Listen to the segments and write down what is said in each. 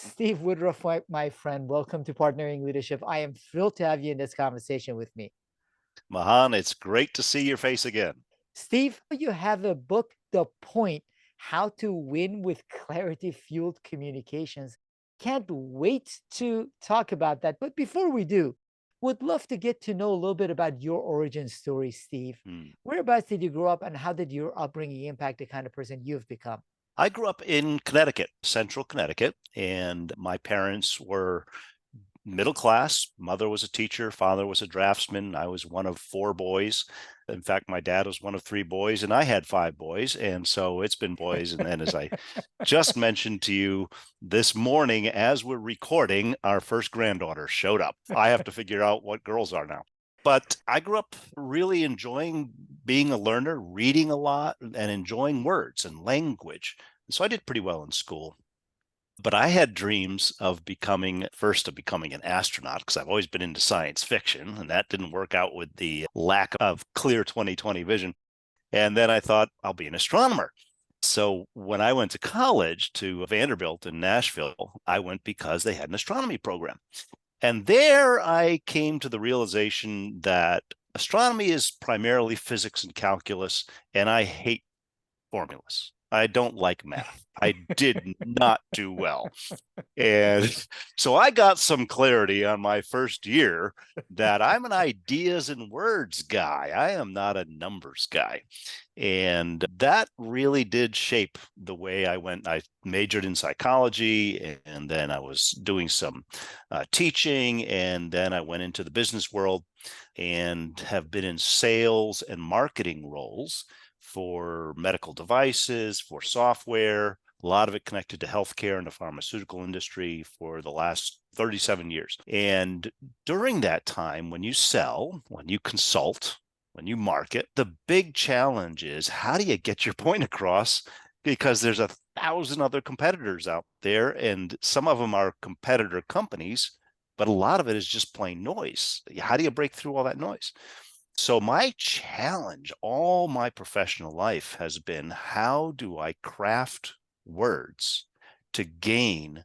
Steve Woodruff, my friend, welcome to Partnering Leadership. I am thrilled to have you in this conversation with me. Mahan, it's great to see your face again. Steve, you have a book, The Point: How to Win with Clarity Fueled Communications. Can't wait to talk about that. But before we do, would love to get to know a little bit about your origin story, Steve. Hmm. Whereabouts did you grow up, and how did your upbringing impact the kind of person you've become? I grew up in Connecticut, central Connecticut, and my parents were middle class. Mother was a teacher, father was a draftsman. I was one of four boys. In fact, my dad was one of three boys, and I had five boys. And so it's been boys. And then, as I just mentioned to you this morning, as we're recording, our first granddaughter showed up. I have to figure out what girls are now. But I grew up really enjoying being a learner, reading a lot, and enjoying words and language. So I did pretty well in school. But I had dreams of becoming an astronaut because I've always been into science fiction, and that didn't work out with the lack of clear 2020 vision. And then I thought I'll be an astronomer. So when I went to college to Vanderbilt in Nashville, I went because they had an astronomy program. And there I came to the realization that astronomy is primarily physics and calculus, and I hate formulas. I don't like math. I did not do well. And so I got some clarity on my first year that I'm an ideas and words guy. I am not a numbers guy. And that really did shape the way I went. I majored in psychology, and then I was doing some teaching, and then I went into the business world and have been in sales and marketing roles for medical devices, for software, a lot of it connected to healthcare and the pharmaceutical industry for the last 37 years. And during that time, when you sell, when you consult, when you market, the big challenge is how do you get your point across? Because there's 1,000 other competitors out there, and some of them are competitor companies, but a lot of it is just plain noise. How do you break through all that noise? So my challenge all my professional life has been, how do I craft words to gain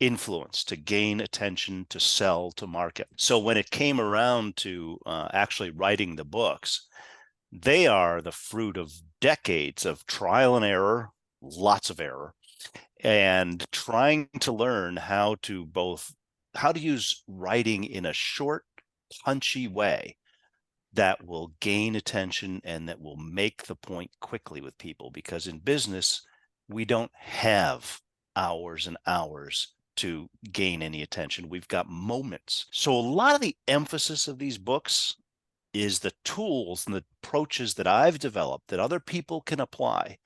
influence, to gain attention, to sell, to market? So when it came around to actually writing the books, they are the fruit of decades of trial and error, lots of error, and trying to learn how to use writing in a short, punchy way that will gain attention and that will make the point quickly with people. Because in business, we don't have hours and hours to gain any attention. We've got moments. So a lot of the emphasis of these books is the tools and the approaches that I've developed that other people can apply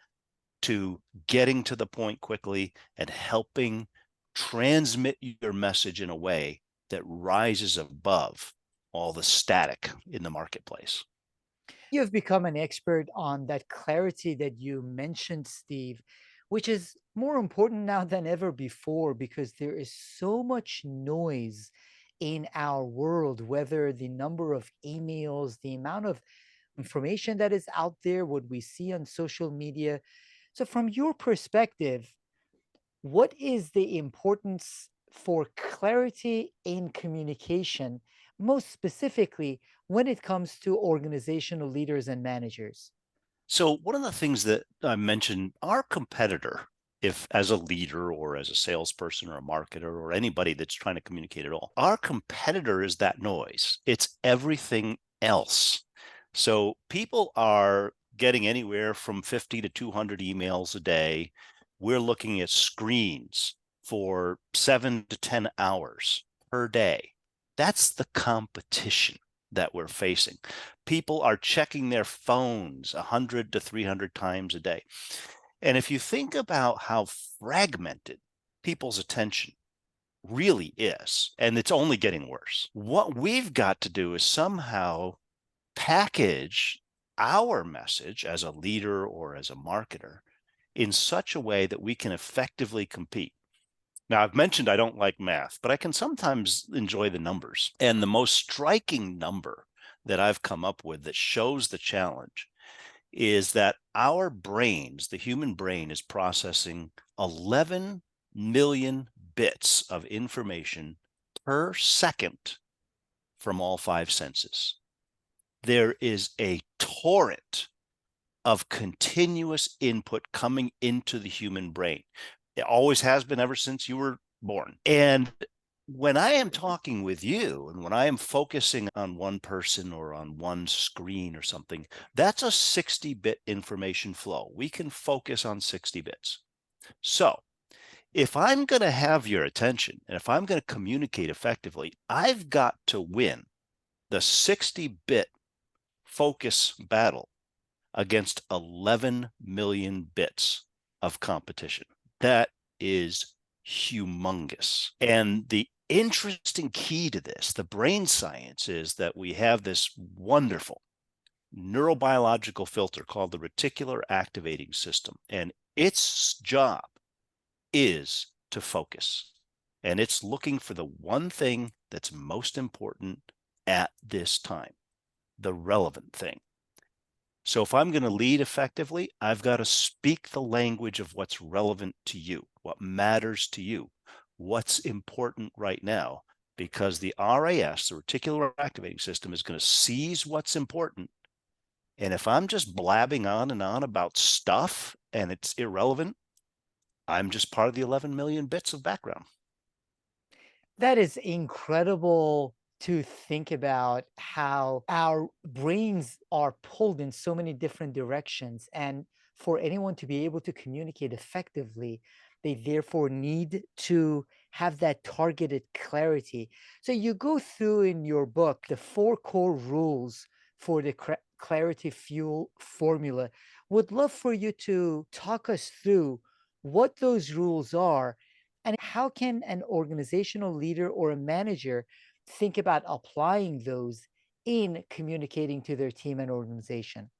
to getting to the point quickly and helping transmit your message in a way that rises above all the static in the marketplace. You have become an expert on that clarity that you mentioned, Steve, which is more important now than ever before because there is so much noise in our world, whether the number of emails, the amount of information that is out there, what we see on social media. So, from your perspective, what is the importance for clarity in communication, most specifically when it comes to organizational leaders and managers? So one of the things that I mentioned, our competitor, if as a leader or as a salesperson or a marketer or anybody that's trying to communicate at all, our competitor is that noise. It's everything else. So people are getting anywhere from 50 to 200 emails a day. We're looking at screens for 7 to 10 hours per day. That's the competition that we're facing. People are checking their phones 100 to 300 times a day. And if you think about how fragmented people's attention really is, and it's only getting worse, what we've got to do is somehow package our message as a leader or as a marketer in such a way that we can effectively compete. Now, I've mentioned I don't like math, but I can sometimes enjoy the numbers. And the most striking number that I've come up with that shows the challenge is that our brains, the human brain, is processing 11 million bits of information per second from all five senses. There is a torrent of continuous input coming into the human brain. It always has been ever since you were born. And when I am talking with you and when I am focusing on one person or on one screen or something, that's a 60-bit information flow. We can focus on 60 bits. So if I'm going to have your attention and if I'm going to communicate effectively, I've got to win the 60-bit focus battle against 11 million bits of competition. That is humongous. And the interesting key to this, the brain science, is that we have this wonderful neurobiological filter called the reticular activating system. And its job is to focus. And it's looking for the one thing that's most important at this time, the relevant thing. So if I'm going to lead effectively, I've got to speak the language of what's relevant to you, what matters to you, what's important right now, because the RAS, the reticular activating system, is going to seize what's important. And if I'm just blabbing on and on about stuff and it's irrelevant, I'm just part of the 11 million bits of background. That is incredible to think about how our brains are pulled in so many different directions. And for anyone to be able to communicate effectively, they therefore need to have that targeted clarity. So you go through in your book the 4 core rules for the clarity fuel formula. Would love for you to talk us through what those rules are and how can an organizational leader or a manager think about applying those in communicating to their team and organization?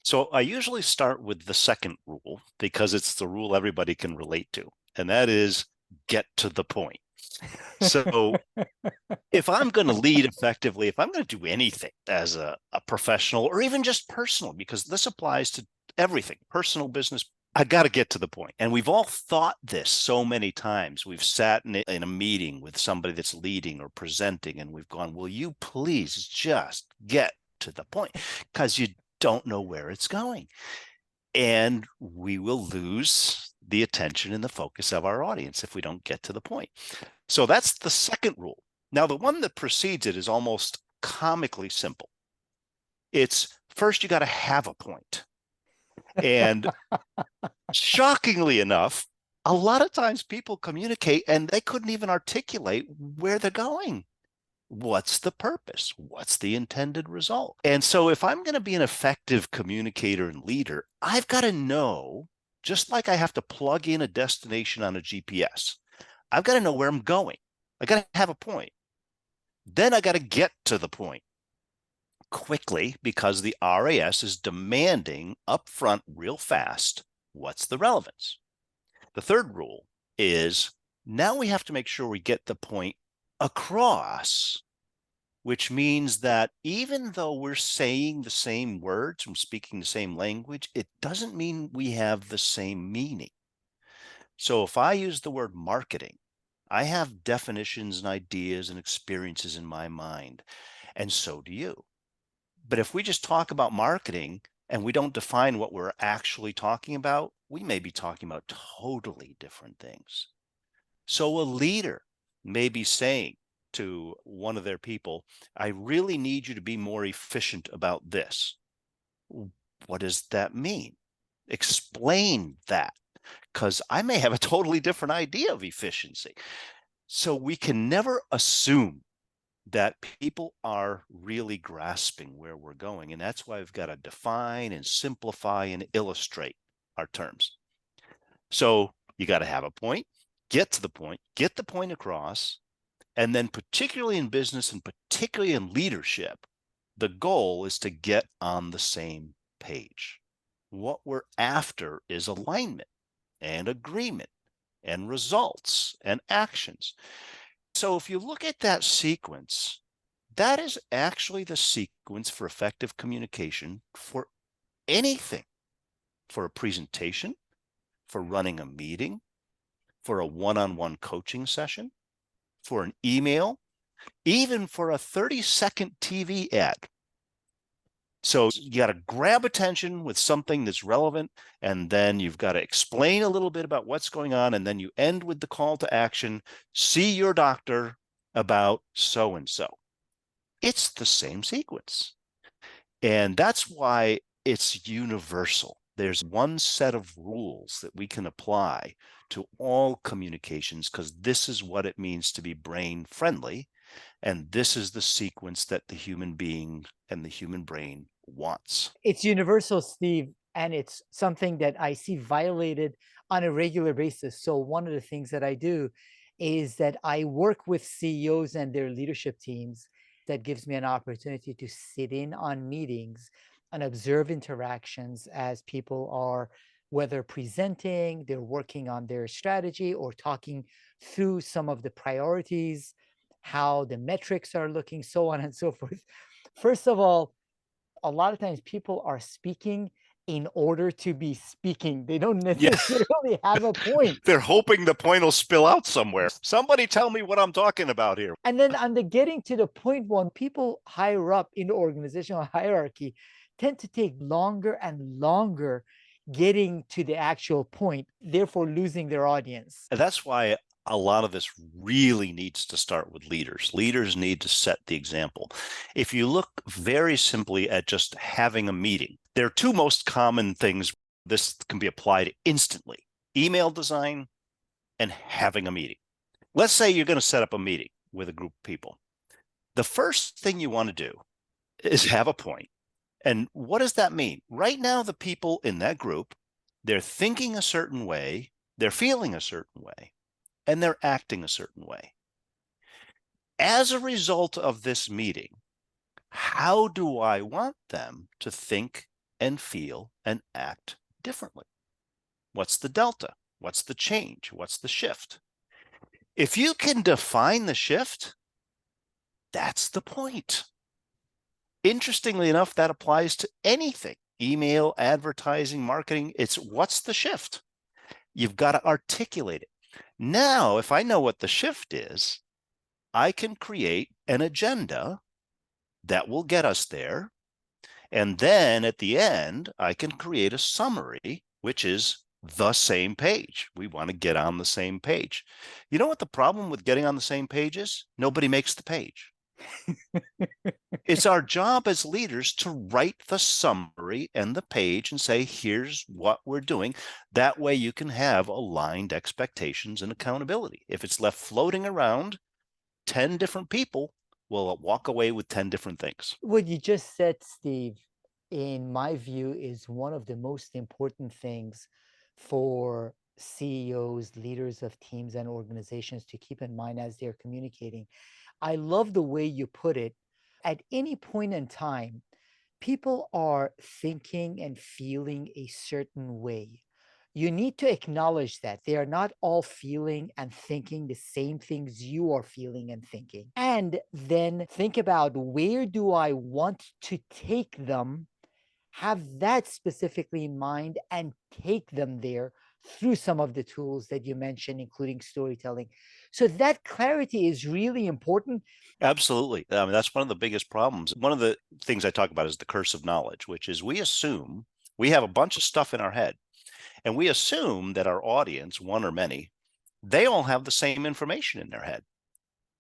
So I usually start with the second rule because it's the rule everybody can relate to, and that is get to the point. So if I'm going to lead effectively, if I'm going to do anything as a professional or even just personal, because this applies to everything, personal, business, I got to get to the point. And we've all thought this so many times. We've sat in a meeting with somebody that's leading or presenting, and we've gone, will you please just get to the point? Because you don't know where it's going. And we will lose the attention and the focus of our audience if we don't get to the point. So that's the second rule. Now, the one that precedes it is almost comically simple. It's first, you got to have a point. And shockingly enough, a lot of times people communicate and they couldn't even articulate where they're going. What's the purpose? What's the intended result? And so if I'm going to be an effective communicator and leader, I've got to know, just like I have to plug in a destination on a GPS, I've got to know where I'm going. I got to have a point. Then I got to get to the point quickly because the RAS is demanding upfront real fast. What's the relevance? The third rule is now we have to make sure we get the point across, which means that even though we're saying the same words and speaking the same language, it doesn't mean we have the same meaning. So if I use the word marketing, I have definitions and ideas and experiences in my mind, and so do you. But if we just talk about marketing and we don't define what we're actually talking about, we may be talking about totally different things. So a leader may be saying to one of their people, I really need you to be more efficient about this. What does that mean? Explain that, because I may have a totally different idea of efficiency. So we can never assume that people are really grasping where we're going. And that's why we've got to define and simplify and illustrate our terms. So you got to have a point, get to the point, get the point across. And then particularly in business and particularly in leadership, the goal is to get on the same page. What we're after is alignment and agreement and results and actions. So if you look at that sequence, that is actually the sequence for effective communication for anything, for a presentation, for running a meeting, for a one-on-one coaching session, for an email, even for a 30-second TV ad. So you got to grab attention with something that's relevant, and then you've got to explain a little bit about what's going on, and then you end with the call to action, see your doctor about so-and-so. It's the same sequence. And that's why it's universal. There's one set of rules that we can apply to all communications because this is what it means to be brain friendly. And this is the sequence that the human being and the human brain wants. It's universal, Steve, and it's something that I see violated on a regular basis. So one of the things that I do is that I work with CEOs and their leadership teams. That gives me an opportunity to sit in on meetings and observe interactions as people are, whether presenting, they're working on their strategy or talking through some of the priorities, how the metrics are looking, so on and so forth. First of all, a lot of times people are speaking in order to be speaking. They don't Yeah, necessarily have a point. they're hoping the point will spill out somewhere. Somebody tell me what I'm talking about here. And then on the getting to the point, when people higher up in the organizational hierarchy tend to take longer and longer getting to the actual point, therefore losing their audience. And that's why a lot of this really needs to start with leaders. Leaders need to set the example. If you look very simply at just having a meeting, there are two most common things this can be applied instantly: email design and having a meeting. Let's say you're going to set up a meeting with a group of people. The first thing you want to do is have a point. And what does that mean? Right now, the people in that group, they're thinking a certain way, they're feeling a certain way, and they're acting a certain way. As a result of this meeting, how do I want them to think and feel and act differently? What's the delta? What's the change? What's the shift? If you can define the shift, that's the point. Interestingly enough, that applies to anything: email, advertising, marketing. It's what's the shift? You've got to articulate it. Now, if I know what the shift is, I can create an agenda that will get us there. And then at the end, I can create a summary, which is the same page. We want to get on the same page. You know what the problem with getting on the same page is? Nobody makes the page. It's our job as leaders to write the summary and the page and say, here's what we're doing. That way you can have aligned expectations and accountability. If it's left floating around, 10 different people will walk away with 10 different things. What you just said, Steve, in my view, is one of the most important things for CEOs, leaders of teams and organizations to keep in mind as they're communicating. I love the way you put it. At any point in time, people are thinking and feeling a certain way. You need to acknowledge that they are not all feeling and thinking the same things you are feeling and thinking. And then think about, where do I want to take them? Have that specifically in mind and take them there through some of the tools that you mentioned, including storytelling. So that clarity is really important. Absolutely. I mean, that's one of the biggest problems. One of the things I talk about is the curse of knowledge, which is we assume we have a bunch of stuff in our head, and we assume that our audience, one or many, they all have the same information in their head.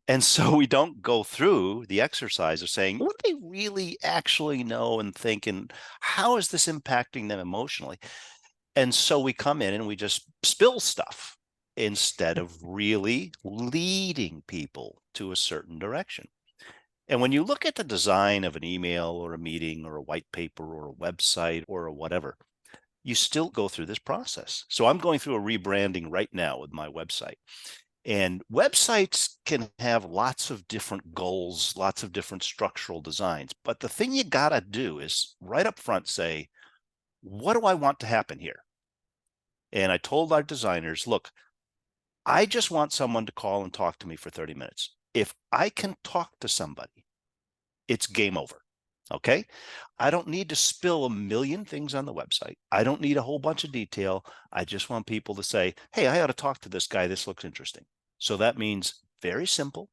And so we don't go through the exercise of saying, what do they really actually know and think, and how is this impacting them emotionally? And so we come in and we just spill stuff instead of really leading people to a certain direction. And when you look at the design of an email or a meeting or a white paper or a website or a whatever, you still go through this process. So I'm going through a rebranding right now with my website. And websites can have lots of different goals, lots of different structural designs. But the thing you got to do is right up front say, what do I want to happen here? And I told our designers, look, I just want someone to call and talk to me for 30 minutes. If I can talk to somebody, it's game over. Okay. I don't need to spill a million things on the website. I don't need a whole bunch of detail. I just want people to say, hey, I ought to talk to this guy. This looks interesting. So that means very simple,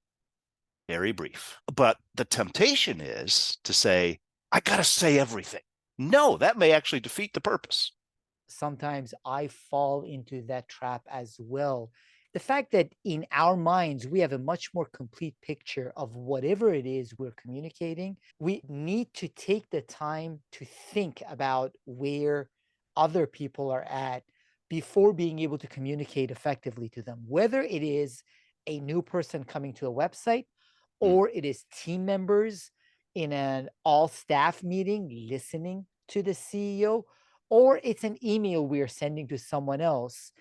very brief. But the temptation is to say, I got to say everything. No, that may actually defeat the purpose. Sometimes I fall into that trap as well. The fact that in our minds, we have a much more complete picture of whatever it is we're communicating, we need to take the time to think about where other people are at before being able to communicate effectively to them, whether it is a new person coming to a website Mm. or it is team members in an all staff meeting listening to the CEO, or it's an email we are sending to someone else.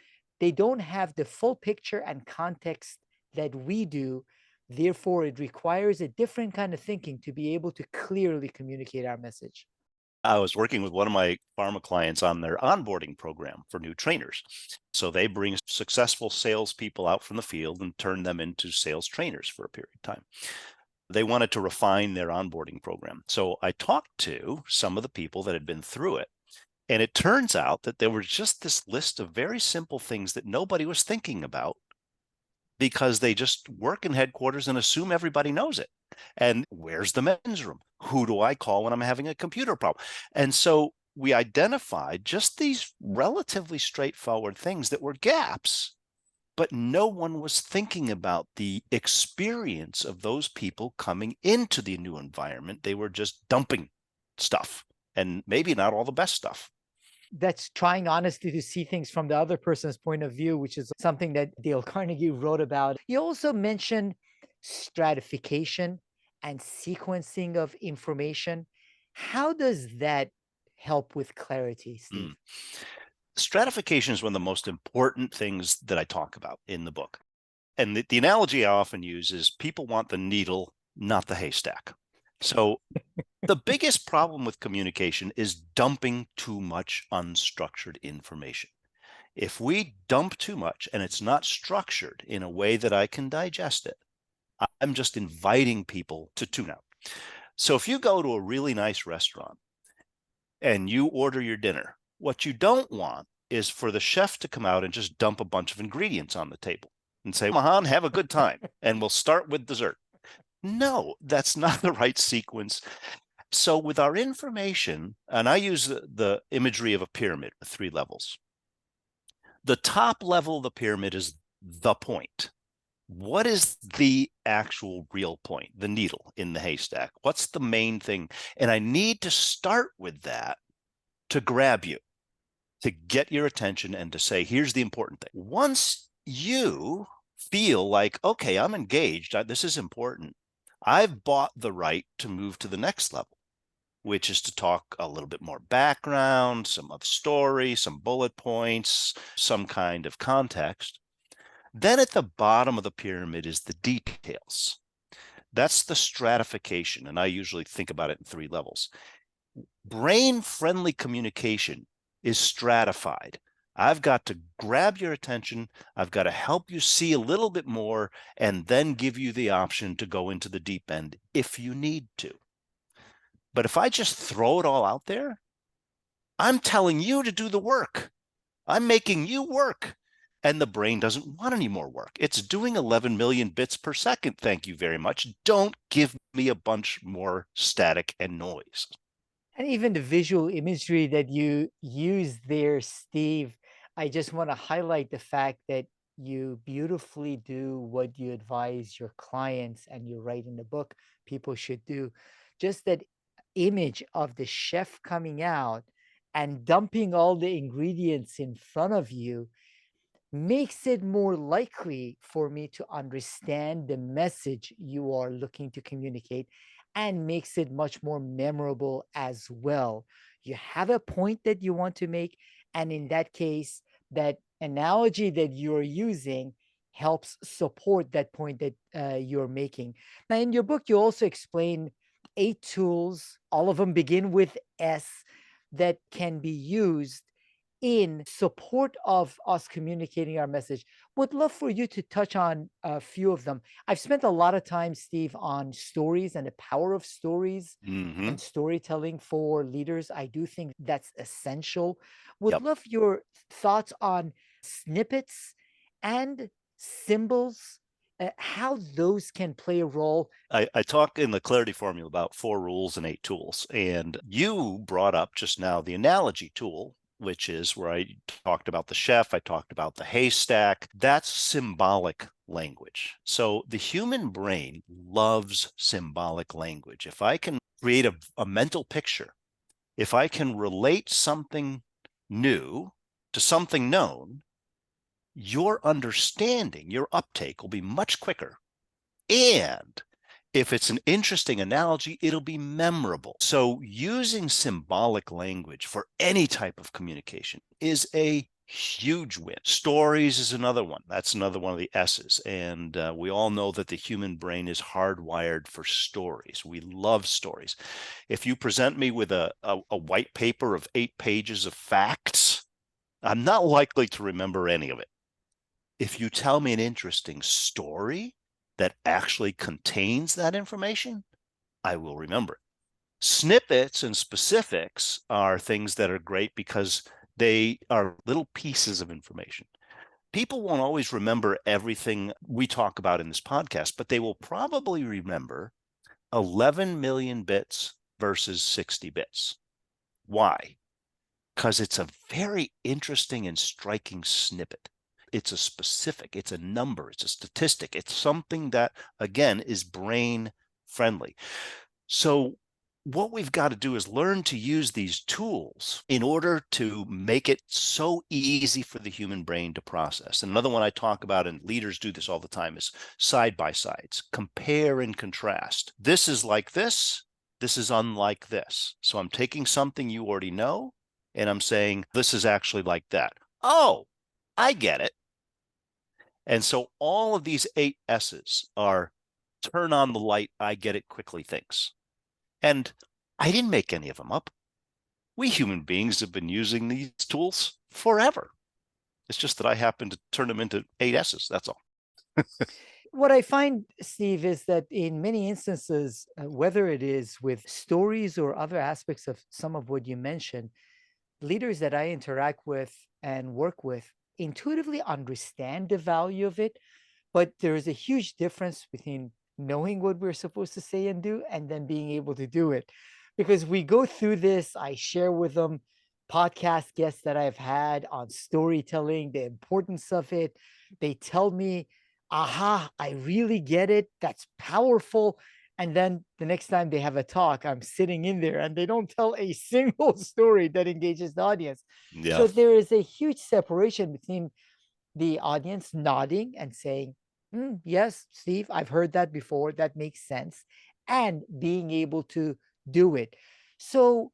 They don't have the full picture and context that we do. Therefore, it requires a different kind of thinking to be able to clearly communicate our message. I was working with one of my pharma clients on their onboarding program for new trainers. So they bring successful salespeople out from the field and turn them into sales trainers for a period of time. They wanted to refine their onboarding program. So I talked to some of the people that had been through it. And it turns out that there was just this list of very simple things that nobody was thinking about because they just work in headquarters and assume everybody knows it. And where's the men's room? Who do I call when I'm having a computer problem? And so we identified just these relatively straightforward things that were gaps, but no one was thinking about the experience of those people coming into the new environment. They were just dumping stuff and maybe not all the best stuff. That's trying honestly to see things from the other person's point of view, which is something that Dale Carnegie wrote about. You also mentioned stratification and sequencing of information. How does that help with clarity, Mm. Steve? Stratification is one of the most important things that I talk about in the book. And the analogy I often use is people want the needle, not the haystack. So the biggest problem with communication is dumping too much unstructured information. If we dump too much and it's not structured in a way that I can digest it, I'm just inviting people to tune out. So if you go to a really nice restaurant and you order your dinner, what you don't want is for the chef to come out and just dump a bunch of ingredients on the table and say, Mahan, have a good time, and we'll start with dessert. No, that's not the right sequence. So with our information, and I use the imagery of a pyramid with 3 levels. The top level of the pyramid is the point. What is the actual real point, the needle in the haystack? What's the main thing? And I need to start with that to grab you, to get your attention and to say, here's the important thing. Once you feel like, okay, I'm engaged, this is important, I've bought the right to move to the next level, which is to talk a little bit more background, some of the story, some bullet points, some kind of context. Then at the bottom of the pyramid is the details. That's the stratification. And I usually think about it in 3 levels. Brain-friendly communication is stratified. I've got to grab your attention. I've got to help you see a little bit more and then give you the option to go into the deep end if you need to. But if I just throw it all out there, I'm telling you to do the work. I'm making you work. And the brain doesn't want any more work. It's doing 11 million bits per second. Thank you very much. Don't give me a bunch more static and noise. And even the visual imagery that you use there, Steve, I just want to highlight the fact that you beautifully do what you advise your clients and you write in the book people should do. Just that image of the chef coming out and dumping all the ingredients in front of you makes it more likely for me to understand the message you are looking to communicate and makes it much more memorable as well. You have a point that you want to make, and in that case, that analogy that you're using helps support that point that you're making. Now, in your book, you also explain 8 tools, all of them begin with S, that can be used in support of us communicating our message. would love for you to touch on a few of them. I've spent a lot of time, Steve, on stories and the power of stories Hmm. and storytelling for leaders. I do think that's essential. Would Yep. love your thoughts on snippets and symbols, how those can play a role. I talk in the clarity formula about 4 rules and 8 tools. And you brought up just now the analogy tool, which is where I talked about the chef, I talked about the haystack. That's symbolic language. So the human brain loves symbolic language. If I can create a mental picture, if I can relate something new to something known, your understanding, your uptake will be much quicker. And if it's an interesting analogy, it'll be memorable. So using symbolic language for any type of communication is a huge win. Stories is another one. That's another one of the S's. And we all know that the human brain is hardwired for stories. We love stories. If you present me with a white paper of 8 pages of facts, I'm not likely to remember any of it. If you tell me an interesting story that actually contains that information, I will remember it. Snippets and specifics are things that are great because they are little pieces of information. People won't always remember everything we talk about in this podcast, but they will probably remember 11 million bits versus 60 bits. Why? Because it's a very interesting and striking snippet. It's a specific, it's a number, it's a statistic, it's something that, again, is brain friendly. So what we've got to do is learn to use these tools in order to make it so easy for the human brain to process. And another one I talk about, and leaders do this all the time, is side by sides. Compare and contrast. This is like this is unlike this. So I'm taking something you already know, and I'm saying, this is actually like that. Oh, I get it. And so all of these 8 S's are turn on the light, I get it quickly things. And I didn't make any of them up. We human beings have been using these tools forever. It's just that I happen to turn them into 8 S's. That's all. What I find, Steve, is that in many instances, whether it is with stories or other aspects of some of what you mentioned, leaders that I interact with and work with intuitively understand the value of it, but there's a huge difference between knowing what we're supposed to say and do and then being able to do it. Because we go through this, I share with them podcast guests that I've had on storytelling, the importance of it. They tell me, aha, I really get it. That's powerful. And then the next time they have a talk, I'm sitting in there and they don't tell a single story that engages the audience. Yeah. So there is a huge separation between the audience nodding and saying, yes, Steve, I've heard that before. That makes sense. And being able to do it. So,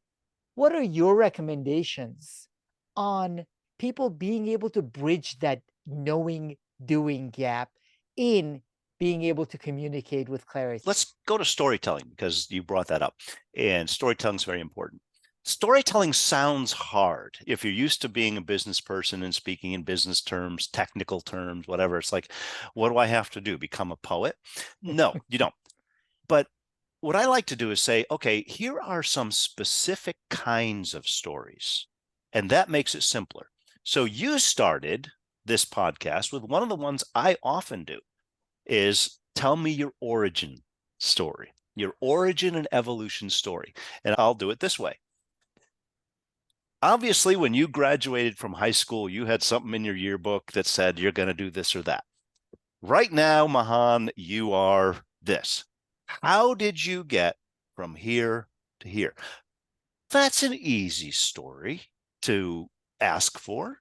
what are your recommendations on people being able to bridge that knowing doing gap in being able to communicate with clarity? Let's go to storytelling because you brought that up. And storytelling is very important. Storytelling sounds hard. If you're used to being a business person and speaking in business terms, technical terms, whatever, it's like, what do I have to do? Become a poet? No, you don't. But what I like to do is say, okay, here are some specific kinds of stories. And that makes it simpler. So you started this podcast with one of the ones I often do is tell me your origin story, your origin and evolution story. And I'll do it this way. Obviously, when you graduated from high school, you had something in your yearbook that said you're going to do this or that. Right now, Mahan, you are this. How did you get from here to here? That's an easy story to ask for.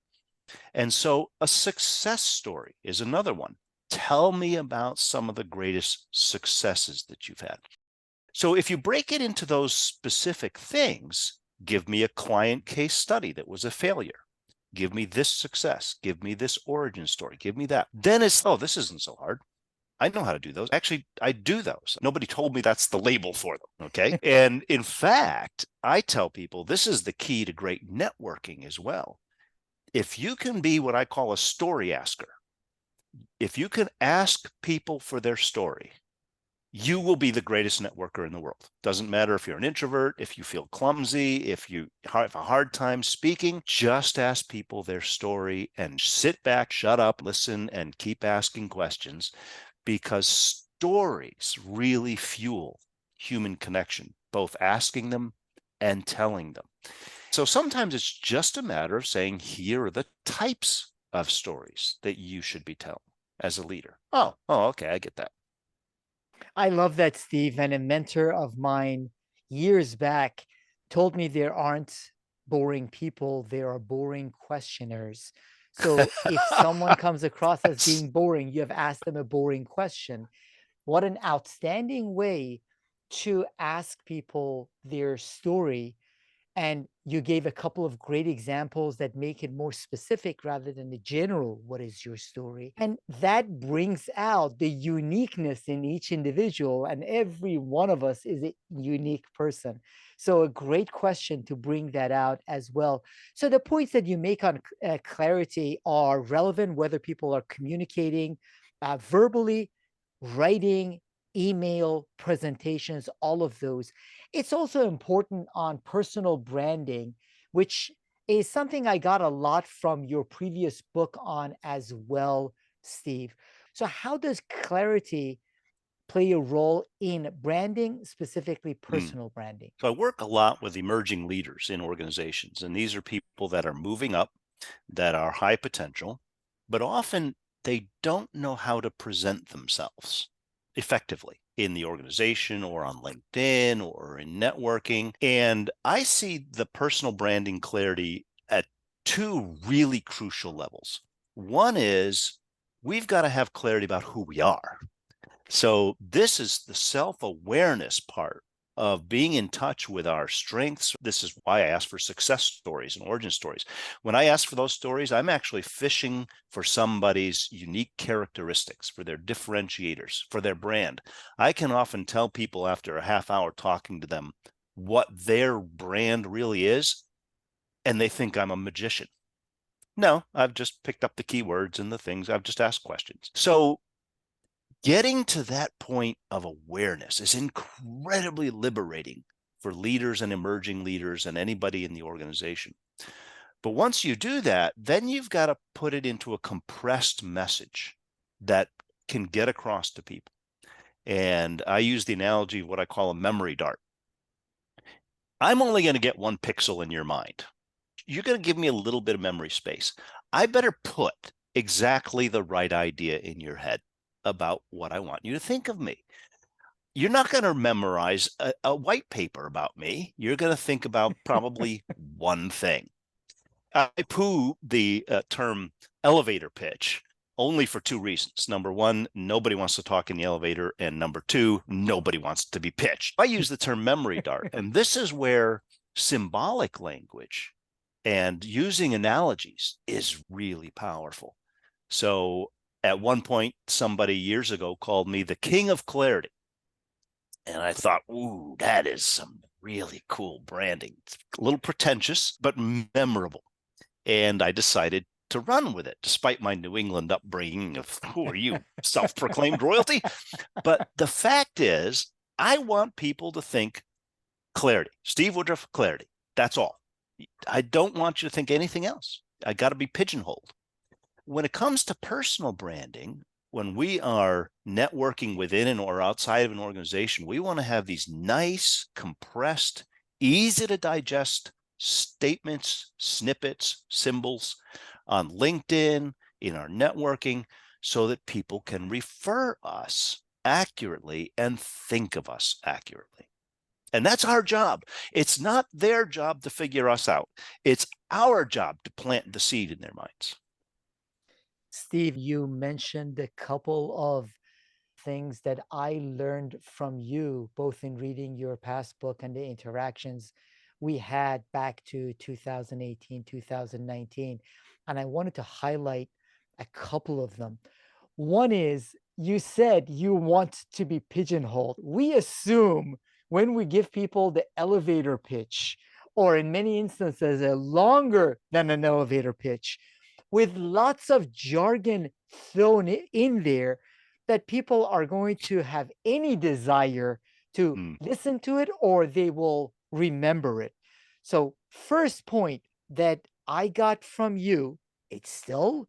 And so a success story is another one. Tell me about some of the greatest successes that you've had. So if you break it into those specific things, give me a client case study that was a failure. Give me this success. Give me this origin story. Give me that. Then it's, oh, this isn't so hard. I know how to do those. Actually, I do those. Nobody told me that's the label for them. Okay. And in fact, I tell people this is the key to great networking as well. If you can be what I call a story asker, If you can ask people for their story, you will be the greatest networker in the world. Doesn't matter if you're an introvert, if you feel clumsy, if you have a hard time speaking, just ask people their story and sit back, shut up, listen, and keep asking questions, because stories really fuel human connection, both asking them and telling them. So sometimes it's just a matter of saying, here are the types of stories that you should be telling as a leader. Oh, okay, I get that. I love that, Steve. And a mentor of mine years back told me there aren't boring people, there are boring questioners. So if someone comes across as being boring, you have asked them a boring question. What an outstanding way to ask people their story. And you gave a couple of great examples that make it more specific rather than the general, what is your story? And that brings out the uniqueness in each individual, and every one of us is a unique person. So, a great question to bring that out as well. So, the points that you make on clarity are relevant whether people are communicating verbally, writing, email, presentations, all of those. It's also important on personal branding, which is something I got a lot from your previous book on as well, Steve. So, how does clarity play a role in branding, specifically Mm. personal branding? So I work a lot with emerging leaders in organizations, and these are people that are moving up, that are high potential, but often they don't know how to present themselves effectively in the organization or on LinkedIn or in networking. And I see the personal branding clarity at two really crucial levels. One is we've got to have clarity about who we are. So this is the self-awareness part of being in touch with our strengths. This is why I ask for success stories and origin stories. When I ask for those stories, I'm actually fishing for somebody's unique characteristics, for their differentiators, for their brand. I can often tell people after a half hour talking to them what their brand really is, and they think I'm a magician. No, I've just picked up the keywords and the things. I've just asked questions. So getting to that point of awareness is incredibly liberating for leaders and emerging leaders and anybody in the organization. But once you do that, then you've got to put it into a compressed message that can get across to people. And I use the analogy of what I call a memory dart. I'm only going to get one pixel in your mind. You're going to give me a little bit of memory space. I better put exactly the right idea in your head about what I want you to think of me. You're not going to memorize a white paper about me. You're going to think about probably one thing. I poo the term elevator pitch only for two reasons. Number one, nobody wants to talk in the elevator. And number two, nobody wants to be pitched. I use the term memory dart. And this is where symbolic language and using analogies is really powerful. So at one point, somebody years ago called me the king of clarity. And I thought, ooh, that is some really cool branding. It's a little pretentious, but memorable. And I decided to run with it, despite my New England upbringing of who are you, self-proclaimed royalty? But the fact is, I want people to think clarity. Steve Woodruff, clarity. That's all. I don't want you to think anything else. I got to be pigeonholed. When it comes to personal branding, when we are networking within and or outside of an organization, we want to have these nice, compressed, easy to digest statements, snippets, symbols on LinkedIn, in our networking, so that people can refer us accurately and think of us accurately. And that's our job. It's not their job to figure us out. It's our job to plant the seed in their minds. Steve, you mentioned a couple of things that I learned from you, both in reading your past book and the interactions we had back to 2018, 2019. And I wanted to highlight a couple of them. One is you said you want to be pigeonholed. We assume when we give people the elevator pitch, or in many instances, a longer than an elevator pitch, with lots of jargon thrown in there that people are going to have any desire to Mm, listen to it or they will remember it. So, first point that I got from you, it still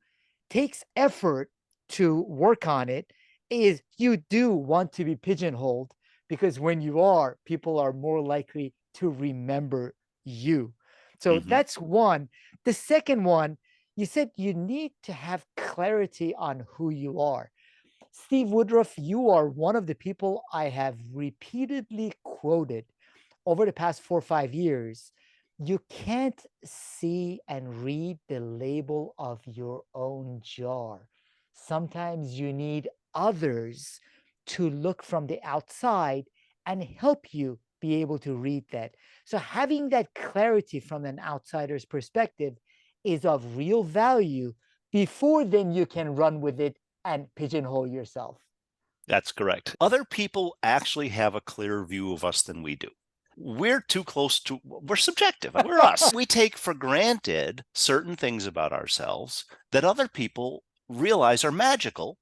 takes effort to work on it, is you do want to be pigeonholed because when you are, people are more likely to remember you. So hmm. that's one. The second one, you said you need to have clarity on who you are. Steve Woodruff, you are one of the people I have repeatedly quoted over the past 4 or 5 years. You can't see and read the label of your own jar. Sometimes you need others to look from the outside and help you be able to read that. So, having that clarity from an outsider's perspective is of real value before then you can run with it and pigeonhole yourself. That's correct. Other people actually have a clearer view of us than we do. We're too close to, we're subjective. We're us. We take for granted certain things about ourselves that other people realize are magical.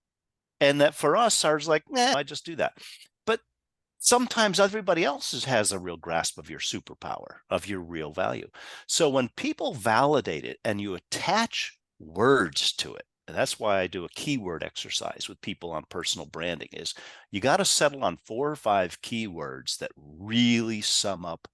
And that for us, ours like, I just do that. But sometimes everybody else has a real grasp of your superpower, of your real value. So when people validate it and you attach words to it, and that's why I do a keyword exercise with people on personal branding, is you got to settle on 4 or 5 keywords that really sum up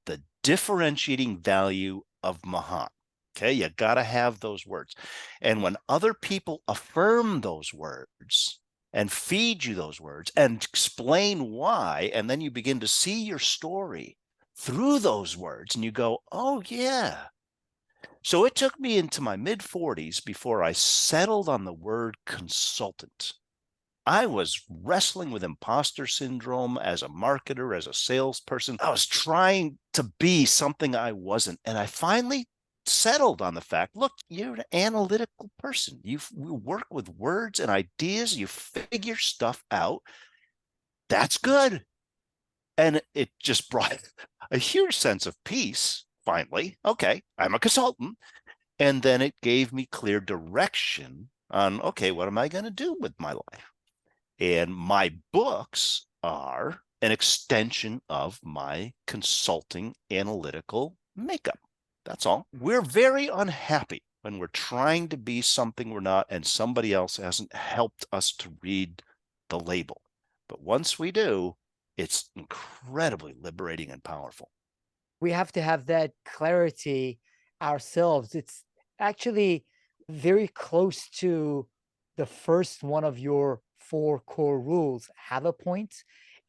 the differentiating value of Mahan. Okay, you got to have those words. And when other people affirm those words and feed you those words and explain why, and then you begin to see your story through those words and you go, oh, yeah. So it took me into my mid 40s before I settled on the word consultant. I was wrestling with imposter syndrome as a marketer, as a salesperson. I was trying to be something I wasn't. And I finally settled on the fact, look, you're an analytical person. You work with words and ideas, you figure stuff out. That's good. And it just brought a huge sense of peace. Finally, okay, I'm a consultant. And then it gave me clear direction on, okay, what am I going to do with my life? And my books are an extension of my consulting analytical makeup. That's all. We're very unhappy when we're trying to be something we're not and somebody else hasn't helped us to read the label. But once we do, it's incredibly liberating and powerful. We have to have that clarity ourselves. It's actually very close to the first one of your four core rules. Have a point.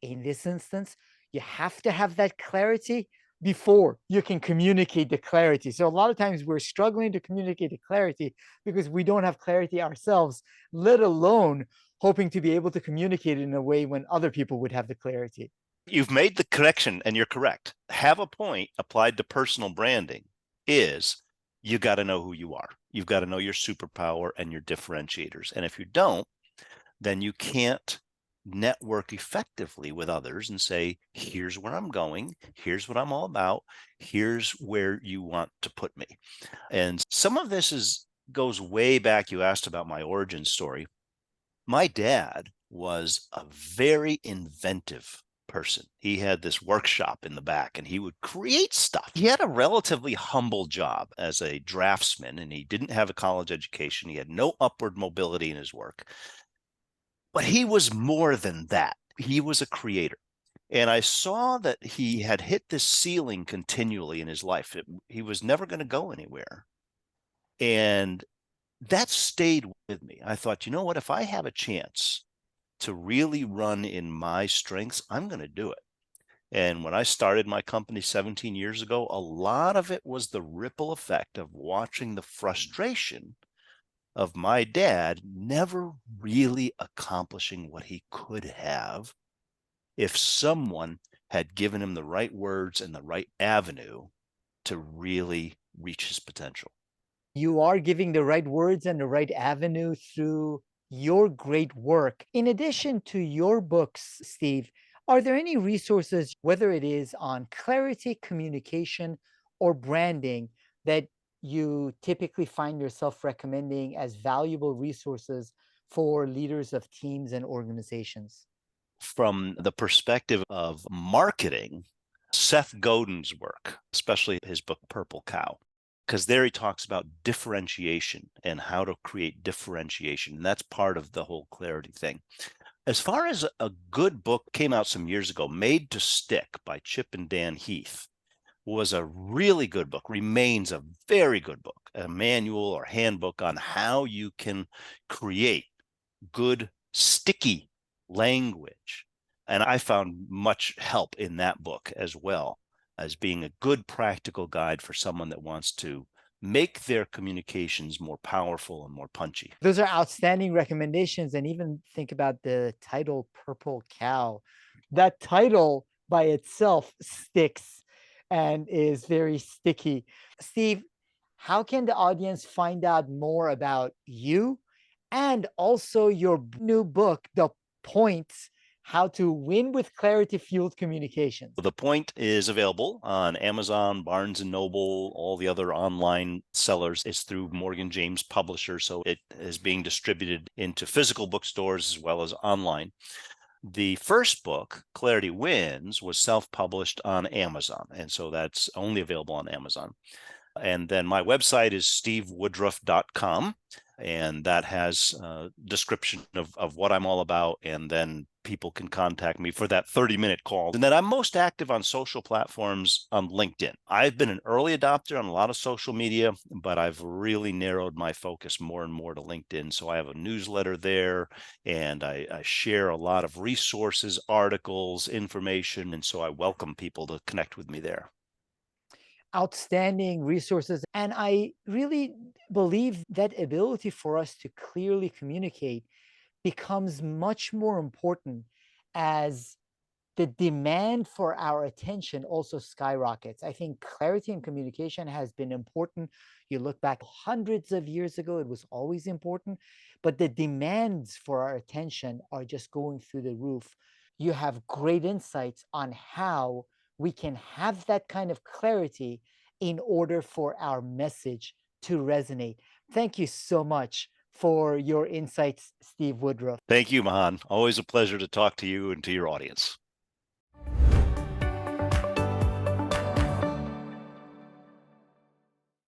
In this instance, you have to have that clarity before you can communicate the clarity. So a lot of times we're struggling to communicate the clarity because we don't have clarity ourselves, let alone hoping to be able to communicate it in a way when other people would have the clarity. You've made the correction and you're correct. Have a point applied to personal branding is you got to know who you are. You've got to know your superpower and your differentiators. And if you don't, then you can't network effectively with others and say, here's where I'm going, here's what I'm all about, here's where you want to put me. And some of this is goes way back. You asked about my origin story. My dad was a very inventive person. He had this workshop in the back and he would create stuff. He had a relatively humble job as a draftsman and he didn't have a college education. He had no upward mobility in his work. But he was more than that. He was a creator. And I saw that he had hit this ceiling continually in his life. He was never going to go anywhere. And that stayed with me. I thought, you know what? If I have a chance to really run in my strengths, I'm going to do it. And when I started my company 17 years ago, a lot of it was the ripple effect of watching the frustration of my dad never really accomplishing what he could have if someone had given him the right words and the right avenue to really reach his potential. You are giving the right words and the right avenue through your great work. In addition to your books, Steve, are there any resources, whether it is on clarity, communication, or branding, that you typically find yourself recommending as valuable resources for leaders of teams and organizations? From the perspective of marketing, Seth Godin's work, especially his book Purple Cow, because there he talks about differentiation and how to create differentiation. And that's part of the whole clarity thing. As far as a good book, came out some years ago, Made to Stick by Chip and Dan Heath, was a really good book, remains a very good book, a manual or handbook on how you can create good, sticky language. And I found much help in that book as well as being a good practical guide for someone that wants to make their communications more powerful and more punchy. Those are outstanding recommendations. And even think about the title Purple Cow. That title by itself sticks and is very sticky. Steve, how can the audience find out more about you and also your new book, The Points: How to Win with Clarity Fueled Communications? The Point is available on Amazon, Barnes and Noble, all the other online sellers. It's through Morgan James Publisher, so it is being distributed into physical bookstores as well as online. The first book, Clarity Wins, was self-published on Amazon, and so that's only available on Amazon. And then my website is stevewoodruff.com, and that has a description of what I'm all about, and then people can contact me for that 30-minute call. And then I'm most active on social platforms on LinkedIn. I've been an early adopter on a lot of social media, but I've really narrowed my focus more and more to LinkedIn. So I have a newsletter there, and I share a lot of resources, articles, information, and so I welcome people to connect with me there. Outstanding resources. And I really believe that ability for us to clearly communicate becomes much more important as the demand for our attention also skyrockets. I think clarity in communication has been important. You look back hundreds of years ago, it was always important, but the demands for our attention are just going through the roof. You have great insights on how we can have that kind of clarity in order for our message to resonate. Thank you so much for your insights, Steve Woodruff. Thank you, Mahan. Always a pleasure to talk to you and to your audience.